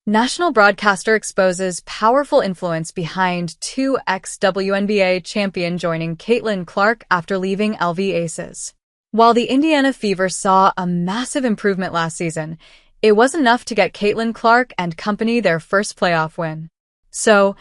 National broadcaster exposes powerful influence behind 2 ex-WNBA champion joining Caitlin Clark after leaving LV Aces. While the Indiana Fever saw a massive improvement last season, it wasn't enough to get Caitlin Clark and company their first playoff win. So,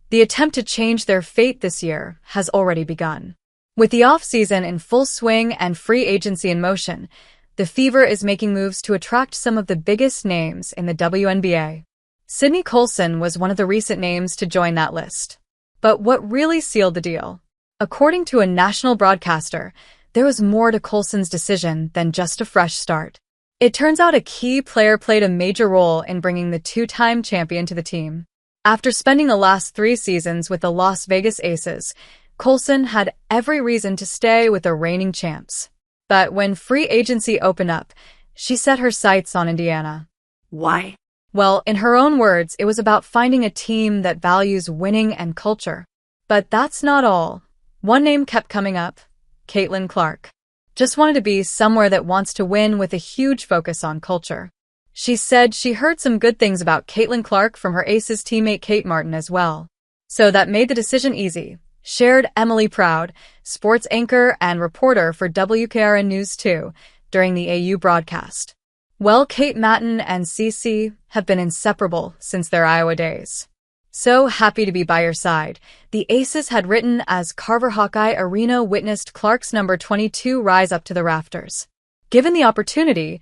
the attempt to change their fate this year has already begun. With the off-season in full swing and free agency in motion, the Fever is making moves to attract some of the biggest names in the WNBA. Sydney Colson was one of the recent names to join that list. But what really sealed the deal? According to a national broadcaster, there was more to Colson's decision than just a fresh start. It turns out a key player played a major role in bringing the two-time champion to the team. After spending the last 3 seasons with the Las Vegas Aces, Colson had every reason to stay with the reigning champs. But when free agency opened up, she set her sights on Indiana. Why? Well, in her own words, it was about finding a team that values winning and culture. But that's not all. One name kept coming up: Caitlin Clark. Just wanted to be somewhere that wants to win with a huge focus on culture. She said she heard some good things about Caitlin Clark from her Aces teammate Kate Martin as well. So that made the decision easy, shared Emily Proud, sports anchor and reporter for WKRN News 2, during the AU broadcast. Well, Kate Martin and CC have been inseparable since their Iowa days. So happy to be by your side, the Aces had written as Carver Hawkeye Arena witnessed Clark's number 22 rise up to the rafters. Given the opportunity,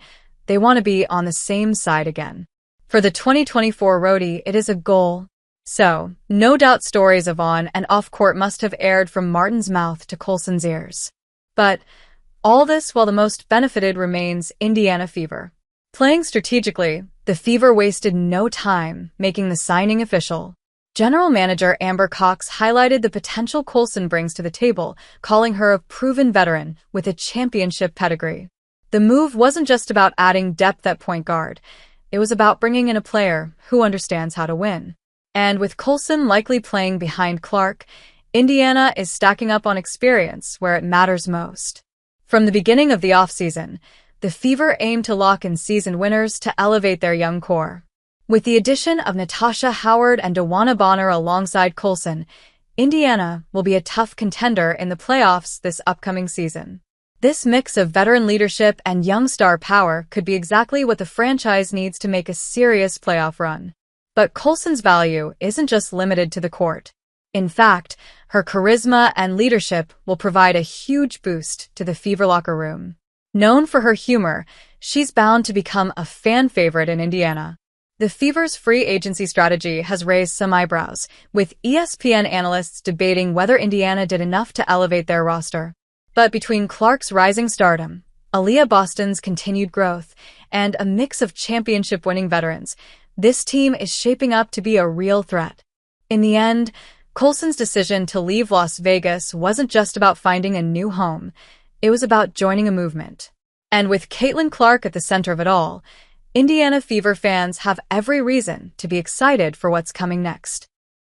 they want to be on the same side again. For the 2024 roadie, it is a goal. So, no doubt stories of on and off court must have aired from Martin's mouth to Colson's ears. But all this while the most benefited remains Indiana Fever. Playing strategically, the Fever wasted no time making the signing official. General Manager Amber Cox highlighted the potential Colson brings to the table, calling her a proven veteran with a championship pedigree. The move wasn't just about adding depth at point guard. It was about bringing in a player who understands how to win. And with Colson likely playing behind Clark, Indiana is stacking up on experience where it matters most. From the beginning of the offseason, the Fever aimed to lock in season winners to elevate their young core. With the addition of Natasha Howard and DeWanna Bonner alongside Colson, Indiana will be a tough contender in the playoffs this upcoming season. This mix of veteran leadership and young star power could be exactly what the franchise needs to make a serious playoff run. But Colson's value isn't just limited to the court. In fact, her charisma and leadership will provide a huge boost to the Fever locker room. Known for her humor, she's bound to become a fan favorite in Indiana. The Fever's free agency strategy has raised some eyebrows, with ESPN analysts debating whether Indiana did enough to elevate their roster. But between Clark's rising stardom, Aaliyah Boston's continued growth, and a mix of championship-winning veterans, this team is shaping up to be a real threat. In the end, Colson's decision to leave Las Vegas wasn't just about finding a new home. It was about joining a movement. And with Caitlin Clark at the center of it all, Indiana Fever fans have every reason to be excited for what's coming next.